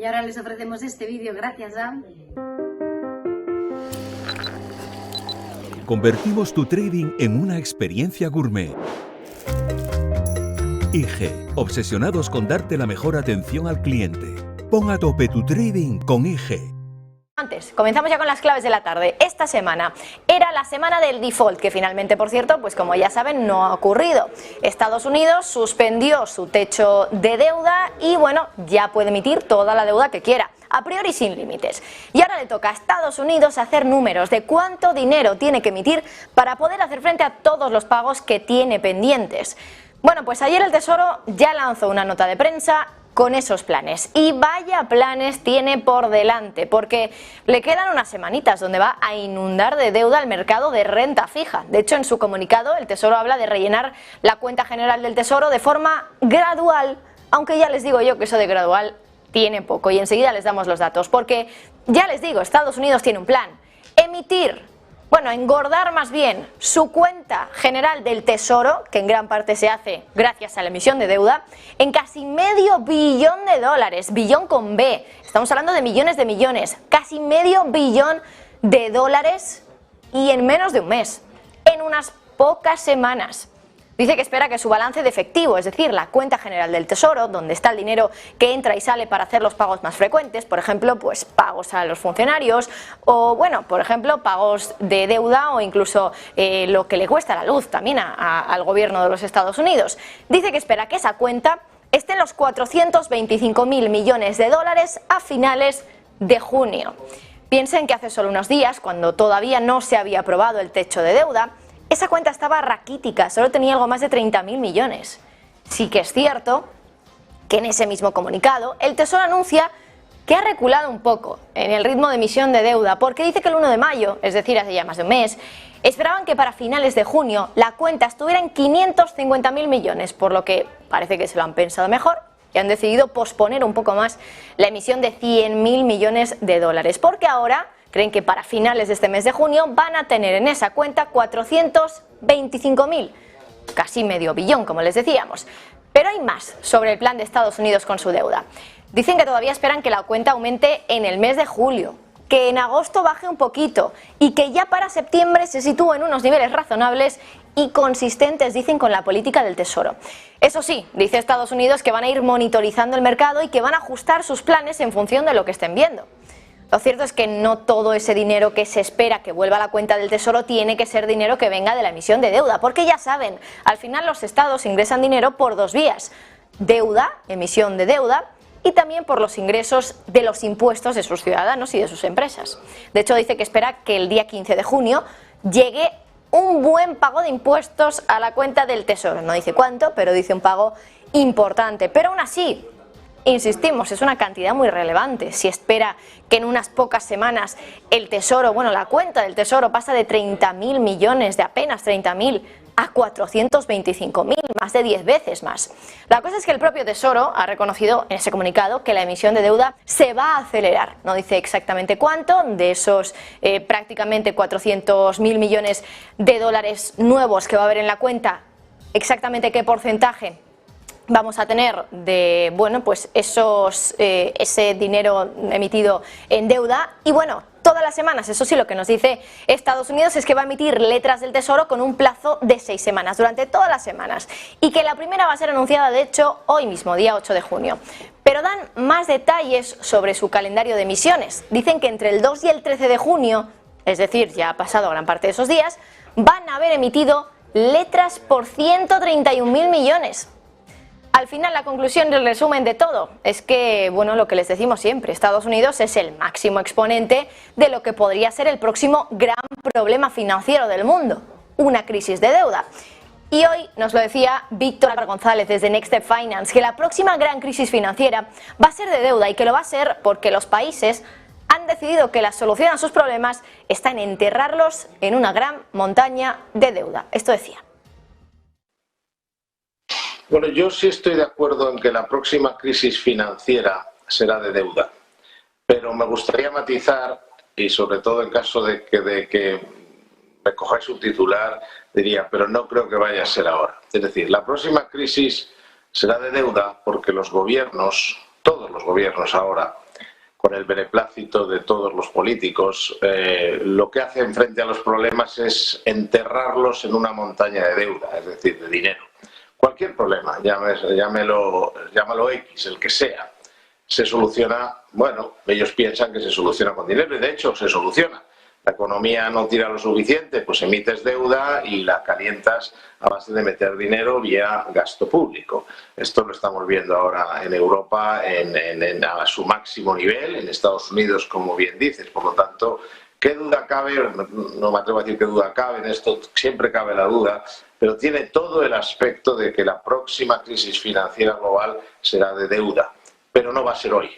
Y ahora les ofrecemos este vídeo gracias a... Convertimos tu trading en una experiencia gourmet. IG, obsesionados con darte la mejor atención al cliente. Pon a tope tu trading con IG. Antes, comenzamos ya con las claves de la tarde. Esta semana era la semana del default, que finalmente, por cierto, pues como ya saben, no ha ocurrido. Estados Unidos suspendió su techo de deuda y bueno, ya puede emitir toda la deuda que quiera, a priori sin límites. Y ahora le toca a Estados Unidos hacer números de cuánto dinero tiene que emitir para poder hacer frente a todos los pagos que tiene pendientes. Bueno, pues ayer el Tesoro ya lanzó una nota de prensa con esos planes. Y vaya planes tiene por delante, porque le quedan unas semanitas donde va a inundar de deuda al mercado de renta fija. De hecho, en su comunicado, el Tesoro habla de rellenar la cuenta general del Tesoro de forma gradual, aunque ya les digo yo que eso de gradual tiene poco, y enseguida les damos los datos, porque ya les digo, Estados Unidos tiene un plan: engordar más bien su cuenta general del Tesoro, que en gran parte se hace gracias a la emisión de deuda, en casi $500 billón, billón con B, estamos hablando de millones de millones, casi $500 billón, y en menos de un mes, en unas pocas semanas. Dice que espera que su balance de efectivo, es decir, la cuenta general del Tesoro, donde está el dinero que entra y sale para hacer los pagos más frecuentes, por ejemplo, pues pagos a los funcionarios o, bueno, por ejemplo, pagos de deuda o incluso lo que le cuesta la luz también al gobierno de los Estados Unidos. Dice que espera que esa cuenta esté en los 425.000 millones de dólares a finales de junio. Piensen que hace solo unos días, cuando todavía no se había aprobado el techo de deuda, esa cuenta estaba raquítica, solo tenía algo más de 30.000 millones. Sí que es cierto que en ese mismo comunicado el Tesoro anuncia que ha reculado un poco en el ritmo de emisión de deuda, porque dice que el 1 de mayo, es decir, hace ya más de un mes, esperaban que para finales de junio la cuenta estuviera en 550.000 millones, por lo que parece que se lo han pensado mejor y han decidido posponer un poco más la emisión de 100.000 millones de dólares, porque ahora creen que para finales de este mes de junio van a tener en esa cuenta 425.000, casi $500 billón, como les decíamos. Pero hay más sobre el plan de Estados Unidos con su deuda. Dicen que todavía esperan que la cuenta aumente en el mes de julio, que en agosto baje un poquito y que ya para septiembre se sitúe en unos niveles razonables y consistentes, dicen, con la política del Tesoro. Eso sí, dice Estados Unidos que van a ir monitorizando el mercado y que van a ajustar sus planes en función de lo que estén viendo. Lo cierto es que no todo ese dinero que se espera que vuelva a la cuenta del Tesoro tiene que ser dinero que venga de la emisión de deuda, porque ya saben, al final los estados ingresan dinero por dos vías: deuda, emisión de deuda, y también por los ingresos de los impuestos de sus ciudadanos y de sus empresas. De hecho, dice que espera que el día 15 de junio llegue un buen pago de impuestos a la cuenta del Tesoro. No dice cuánto, pero dice un pago importante. Pero aún así, insistimos, es una cantidad muy relevante. Si espera que en unas pocas semanas el Tesoro, la cuenta del Tesoro pasa de 30.000 millones, de apenas 30.000, a 425.000, más de 10 veces más. La cosa es que el propio Tesoro ha reconocido en ese comunicado que la emisión de deuda se va a acelerar. No dice exactamente cuánto, de esos prácticamente 400.000 millones de dólares nuevos que va a haber en la cuenta, exactamente qué porcentaje vamos a tener de ese dinero emitido en deuda. Y todas las semanas, eso sí, lo que nos dice Estados Unidos es que va a emitir letras del Tesoro con un plazo de 6 semanas, durante todas las semanas, y que la primera va a ser anunciada, de hecho, hoy mismo, día 8 de junio. Pero dan más detalles sobre su calendario de emisiones. Dicen que entre el 2 y el 13 de junio, es decir, ya ha pasado gran parte de esos días, van a haber emitido letras por 131.000 millones. Al final, la conclusión y el resumen de todo es que, lo que les decimos siempre, Estados Unidos es el máximo exponente de lo que podría ser el próximo gran problema financiero del mundo, una crisis de deuda. Y hoy nos lo decía Víctor González desde Next Step Finance, que la próxima gran crisis financiera va a ser de deuda, y que lo va a ser porque los países han decidido que la solución a sus problemas está en enterrarlos en una gran montaña de deuda. Esto decía. Bueno, yo sí estoy de acuerdo en que la próxima crisis financiera será de deuda, pero me gustaría matizar, y sobre todo en caso de que me cojáis un titular, diría, pero no creo que vaya a ser ahora. Es decir, la próxima crisis será de deuda porque los gobiernos, todos los gobiernos ahora, con el beneplácito de todos los políticos, lo que hacen frente a los problemas es enterrarlos en una montaña de deuda, es decir, de dinero. Cualquier problema, llámalo X, el que sea, se soluciona, bueno, ellos piensan que se soluciona con dinero y de hecho se soluciona. La economía no tira lo suficiente, pues emites deuda y la calientas a base de meter dinero vía gasto público. Esto lo estamos viendo ahora en Europa a su máximo nivel, en Estados Unidos, como bien dices. Por lo tanto, ¿qué duda cabe? No me atrevo a decir qué duda cabe, en esto siempre cabe la duda, pero tiene todo el aspecto de que la próxima crisis financiera global será de deuda, pero no va a ser hoy.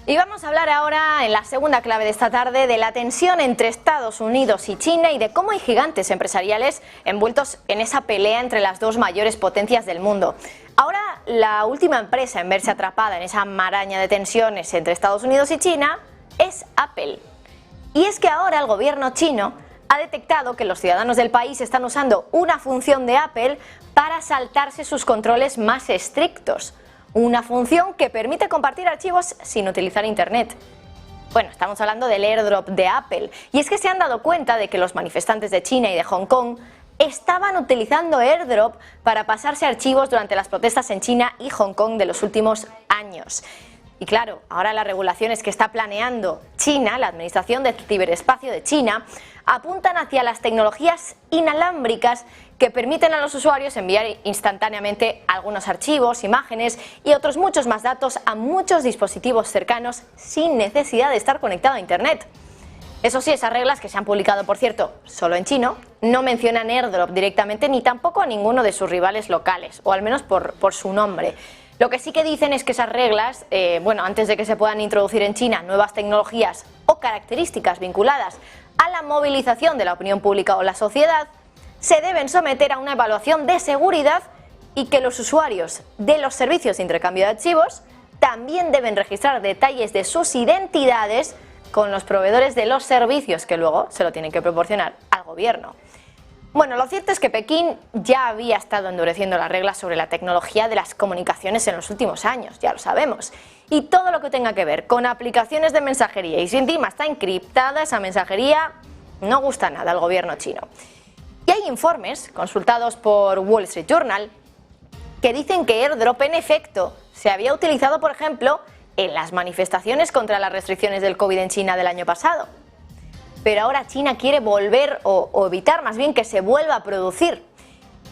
Y vamos a hablar ahora, en la segunda clave de esta tarde, de la tensión entre Estados Unidos y China y de cómo hay gigantes empresariales envueltos en esa pelea entre las dos mayores potencias del mundo. Ahora, la última empresa en verse atrapada en esa maraña de tensiones entre Estados Unidos y China es Apple. Y es que ahora el gobierno chino ha detectado que los ciudadanos del país están usando una función de Apple para saltarse sus controles más estrictos. Una función que permite compartir archivos sin utilizar Internet. Bueno, estamos hablando del AirDrop de Apple. Y es que se han dado cuenta de que los manifestantes de China y de Hong Kong estaban utilizando AirDrop para pasarse archivos durante las protestas en China y Hong Kong de los últimos años. Y claro, ahora las regulaciones que está planeando China, la Administración de Ciberespacio de China, apuntan hacia las tecnologías inalámbricas que permiten a los usuarios enviar instantáneamente algunos archivos, imágenes y otros muchos más datos a muchos dispositivos cercanos sin necesidad de estar conectado a Internet. Eso sí, esas reglas, que se han publicado, por cierto, solo en chino, no mencionan AirDrop directamente ni tampoco a ninguno de sus rivales locales, o al menos por su nombre. Lo que sí que dicen es que esas reglas, antes de que se puedan introducir en China nuevas tecnologías o características vinculadas a la movilización de la opinión pública o la sociedad, se deben someter a una evaluación de seguridad y que los usuarios de los servicios de intercambio de archivos también deben registrar detalles de sus identidades con los proveedores de los servicios que luego se lo tienen que proporcionar al gobierno. Bueno, lo cierto es que Pekín ya había estado endureciendo las reglas sobre la tecnología de las comunicaciones en los últimos años, ya lo sabemos. Y todo lo que tenga que ver con aplicaciones de mensajería y si encima está encriptada esa mensajería, no gusta nada al gobierno chino. Y hay informes consultados por Wall Street Journal que dicen que AirDrop en efecto se había utilizado, por ejemplo, en las manifestaciones contra las restricciones del COVID en China del año pasado. Pero ahora China quiere volver o evitar más bien que se vuelva a producir.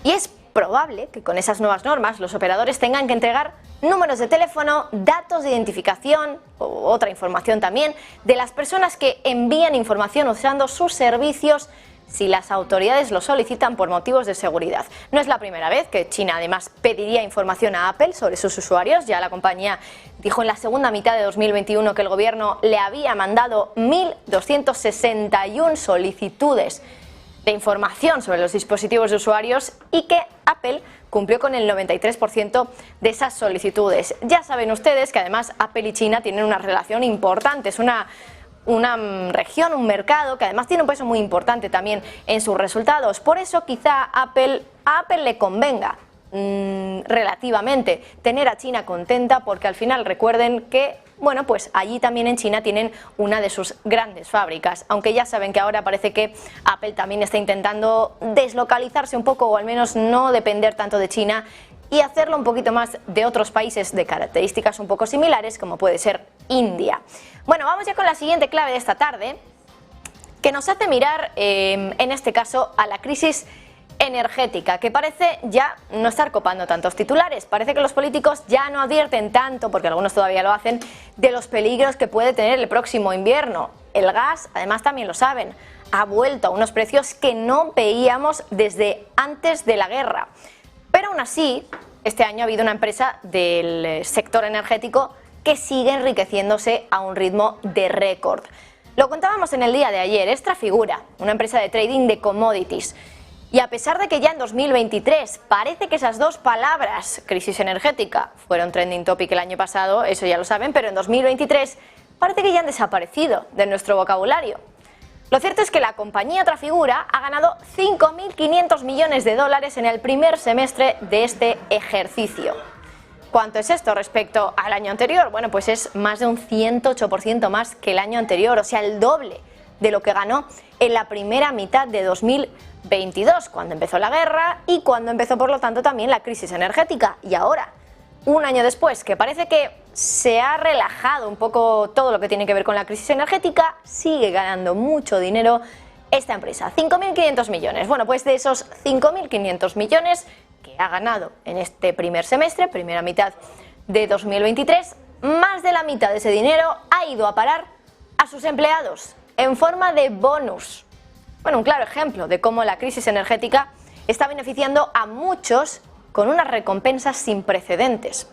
Y es probable que con esas nuevas normas los operadores tengan que entregar números de teléfono, datos de identificación o otra información también de las personas que envían información usando sus servicios si las autoridades lo solicitan por motivos de seguridad. No es la primera vez que China además pediría información a Apple sobre sus usuarios. Ya la compañía dijo en la segunda mitad de 2021 que el gobierno le había mandado 1.261 solicitudes de información sobre los dispositivos de usuarios y que Apple cumplió con el 93% de esas solicitudes. Ya saben ustedes que además Apple y China tienen una relación importante, es una región, un mercado que además tiene un peso muy importante también en sus resultados. Por eso quizá a Apple le convenga relativamente tener a China contenta, porque al final recuerden que pues allí también en China tienen una de sus grandes fábricas, aunque ya saben que ahora parece que Apple también está intentando deslocalizarse un poco o al menos no depender tanto de China y hacerlo un poquito más de otros países de características un poco similares, como puede ser India. Bueno, vamos ya con la siguiente clave de esta tarde, que nos hace mirar, en este caso, a la crisis energética, que parece ya no estar copando tantos titulares. Parece que los políticos ya no advierten tanto, porque algunos todavía lo hacen, de los peligros que puede tener el próximo invierno. El gas, además también lo saben, ha vuelto a unos precios que no veíamos desde antes de la guerra. Pero aún así, este año ha habido una empresa del sector energético que sigue enriqueciéndose a un ritmo de récord. Lo contábamos en el día de ayer, es Trafigura, una empresa de trading de commodities. Y a pesar de que ya en 2023 parece que esas dos palabras, crisis energética, fueron trending topic el año pasado, eso ya lo saben, pero en 2023 parece que ya han desaparecido de nuestro vocabulario. Lo cierto es que la compañía Trafigura ha ganado 5.500 millones de dólares en el primer semestre de este ejercicio. ¿Cuánto es esto respecto al año anterior? Bueno, pues es más de un 108% más que el año anterior, o sea, el doble de lo que ganó en la primera mitad de 2022, cuando empezó la guerra y cuando empezó, por lo tanto, también la crisis energética. Y ahora, un año después, que parece que se ha relajado un poco todo lo que tiene que ver con la crisis energética, sigue ganando mucho dinero esta empresa, 5.500 millones. Bueno, pues de esos 5.500 millones que ha ganado en este primer semestre, primera mitad de 2023, más de la mitad de ese dinero ha ido a parar a sus empleados en forma de bonus. Bueno, un claro ejemplo de cómo la crisis energética está beneficiando a muchos con unas recompensas sin precedentes.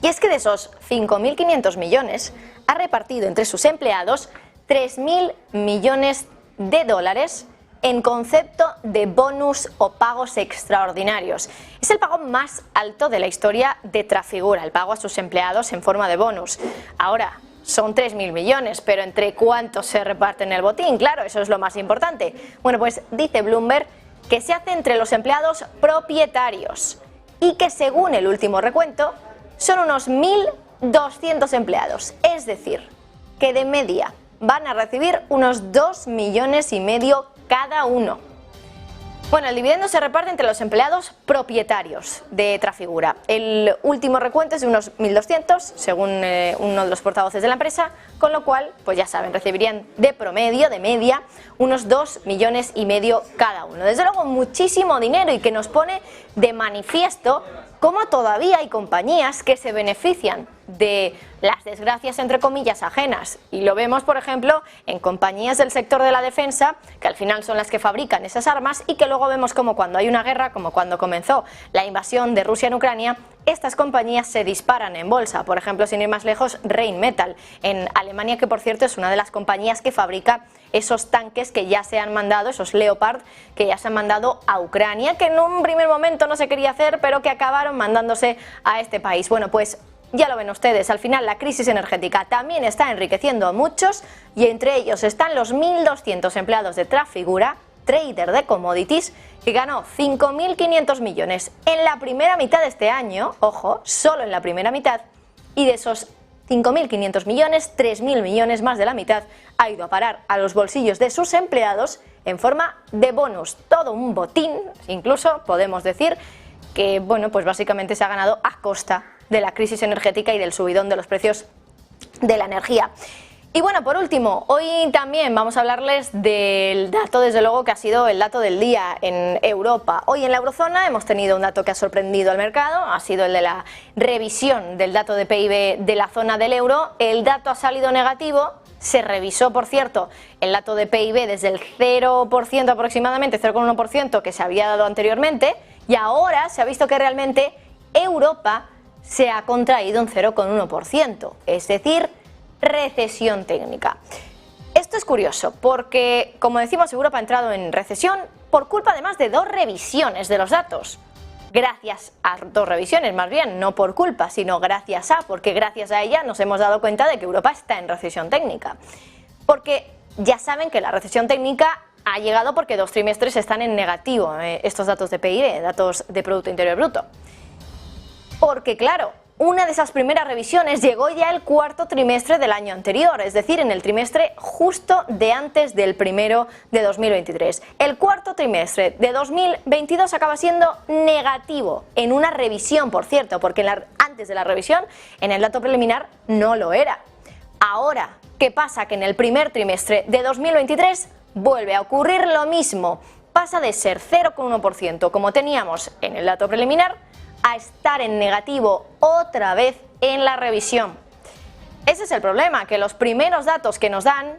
Y es que de esos 5.500 millones ha repartido entre sus empleados 3.000 millones de dólares en concepto de bonus o pagos extraordinarios. Es el pago más alto de la historia de Trafigura, el pago a sus empleados en forma de bonus. Ahora, son 3.000 millones, pero ¿entre cuántos se reparten el botín? Claro, eso es lo más importante. Bueno, pues dice Bloomberg que se hace entre los empleados propietarios y que según el último recuento son unos 1.200 empleados, es decir, que de media van a recibir unos 2,5 millones cada uno. Bueno, el dividendo se reparte entre los empleados propietarios de Trafigura. El último recuento es de unos 1.200, según uno de los portavoces de la empresa, con lo cual, pues ya saben, recibirían de promedio, de media, unos 2,5 millones cada uno. Desde luego, muchísimo dinero, y que nos pone de manifiesto cómo todavía hay compañías que se benefician de las desgracias, entre comillas, ajenas. Y lo vemos, por ejemplo, en compañías del sector de la defensa, que al final son las que fabrican esas armas, y que luego vemos como cuando hay una guerra, como cuando comenzó la invasión de Rusia en Ucrania, estas compañías se disparan en bolsa. Por ejemplo, sin ir más lejos, Rheinmetall en Alemania, que por cierto es una de las compañías que fabrica esos tanques que ya se han mandado, esos Leopard, que ya se han mandado a Ucrania, que en un primer momento no se quería hacer, pero que acabaron mandándose a este país. Bueno, pues ya lo ven ustedes, al final la crisis energética también está enriqueciendo a muchos, y entre ellos están los 1.200 empleados de Trafigura, trader de commodities, que ganó 5.500 millones en la primera mitad de este año, ojo, solo en la primera mitad, y de esos 5.500 millones, 3.000 millones, más de la mitad, ha ido a parar a los bolsillos de sus empleados en forma de bonus. Todo un botín, incluso podemos decir que, bueno, pues básicamente se ha ganado a costa de la crisis energética y del subidón de los precios de la energía. Y bueno, por último, hoy también vamos a hablarles del dato, desde luego, que ha sido el dato del día en Europa. Hoy en la eurozona hemos tenido un dato que ha sorprendido al mercado, ha sido el de la revisión del dato de PIB de la zona del euro. El dato ha salido negativo, se revisó, por cierto, el dato de PIB desde el 0% aproximadamente, 0,1% que se había dado anteriormente, y ahora se ha visto que realmente Europa se ha contraído un 0,1%, es decir, recesión técnica. Esto es curioso porque, como decimos, Europa ha entrado en recesión por culpa además de dos revisiones de los datos. Gracias a dos revisiones, más bien, no por culpa, sino gracias a, porque gracias a ella nos hemos dado cuenta de que Europa está en recesión técnica. Porque ya saben que la recesión técnica ha llegado porque 2 trimestres están en negativo, estos datos de PIB, datos de Producto Interior Bruto. Porque claro, una de esas primeras revisiones llegó ya el cuarto trimestre del año anterior, es decir, en el trimestre justo de antes del primero de 2023. El cuarto trimestre de 2022 acaba siendo negativo en una revisión, por cierto, porque antes de la revisión, en el dato preliminar, no lo era. Ahora, ¿qué pasa? Que en el primer trimestre de 2023 vuelve a ocurrir lo mismo. Pasa de ser 0,1% como teníamos en el dato preliminar a estar en negativo otra vez en la revisión. Ese es el problema, que los primeros datos que nos dan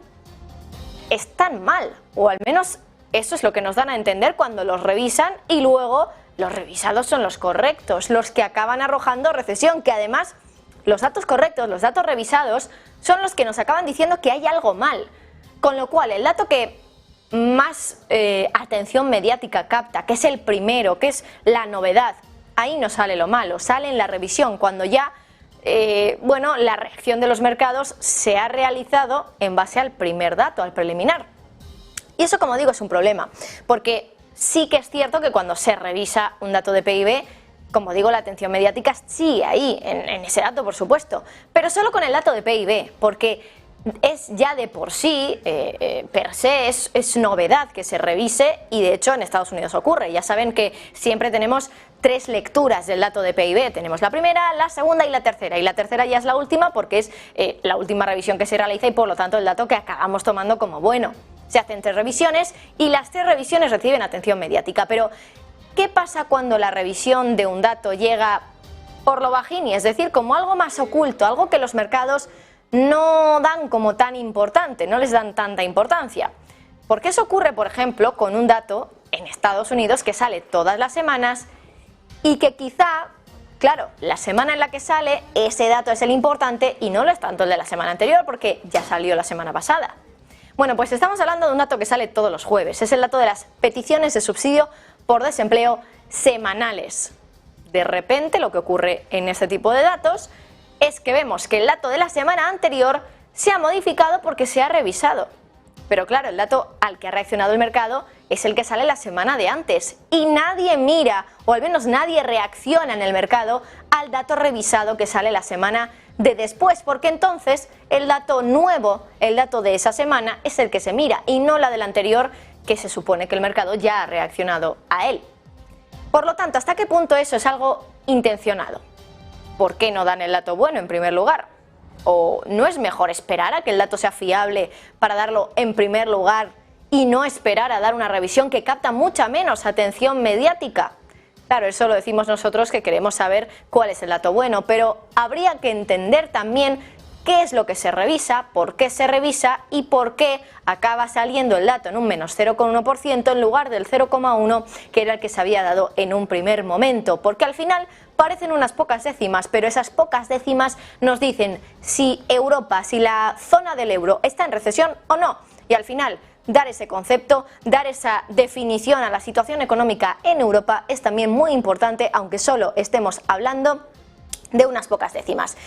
están mal, o al menos eso es lo que nos dan a entender cuando los revisan, y luego los revisados son los correctos, los que acaban arrojando recesión, que además los datos correctos, los datos revisados, son los que nos acaban diciendo que hay algo mal. Con lo cual, el dato que más atención mediática capta, que es el primero, que es la novedad, ahí no sale lo malo, sale en la revisión, cuando ya la reacción de los mercados se ha realizado en base al primer dato, al preliminar. Y eso, como digo, es un problema, porque sí que es cierto que cuando se revisa un dato de PIB, Como digo, la atención mediática sigue ahí, en ese dato, por supuesto, pero solo con el dato de PIB, porque es ya de por sí, per se, es novedad que se revise, y de hecho en Estados Unidos ocurre. Ya saben que siempre tenemos 3 lecturas del dato de PIB, tenemos la primera, la segunda y la tercera ya es la última porque es la última revisión que se realiza y por lo tanto el dato que acabamos tomando como bueno. Se hacen 3 revisiones y las 3 revisiones reciben atención mediática, pero ¿qué pasa cuando la revisión de un dato llega por lo bajini, es decir, como algo más oculto, algo que los mercados no dan como tan importante, no les dan tanta importancia? Porque eso ocurre, por ejemplo, con un dato en Estados Unidos que sale todas las semanas y que quizá, claro, la semana en la que sale, ese dato es el importante y no lo es tanto el de la semana anterior porque ya salió la semana pasada. Bueno, pues estamos hablando de un dato que sale todos los jueves, es el dato de las peticiones de subsidio por desempleo semanales. De repente lo que ocurre en este tipo de datos es que vemos que el dato de la semana anterior se ha modificado porque se ha revisado. Pero claro, el dato al que ha reaccionado el mercado es el que sale la semana de antes y nadie mira, o al menos nadie reacciona en el mercado al dato revisado que sale la semana de después, porque entonces el dato nuevo, el dato de esa semana, es el que se mira y no la del anterior, que se supone que el mercado ya ha reaccionado a él. Por lo tanto, ¿hasta qué punto eso es algo intencionado? ¿Por qué no dan el dato bueno en primer lugar? ¿O no es mejor esperar a que el dato sea fiable para darlo en primer lugar y no esperar a dar una revisión que capta mucha menos atención mediática? Claro, eso lo decimos nosotros que queremos saber cuál es el dato bueno, pero habría que entender también qué es lo que se revisa, por qué se revisa y por qué acaba saliendo el dato en un menos 0,1% en lugar del 0,1% que era el que se había dado en un primer momento, porque al final parecen unas pocas décimas, pero esas pocas décimas nos dicen si Europa, si la zona del euro está en recesión o no, y al final dar ese concepto, dar esa definición a la situación económica en Europa es también muy importante, aunque solo estemos hablando de unas pocas décimas.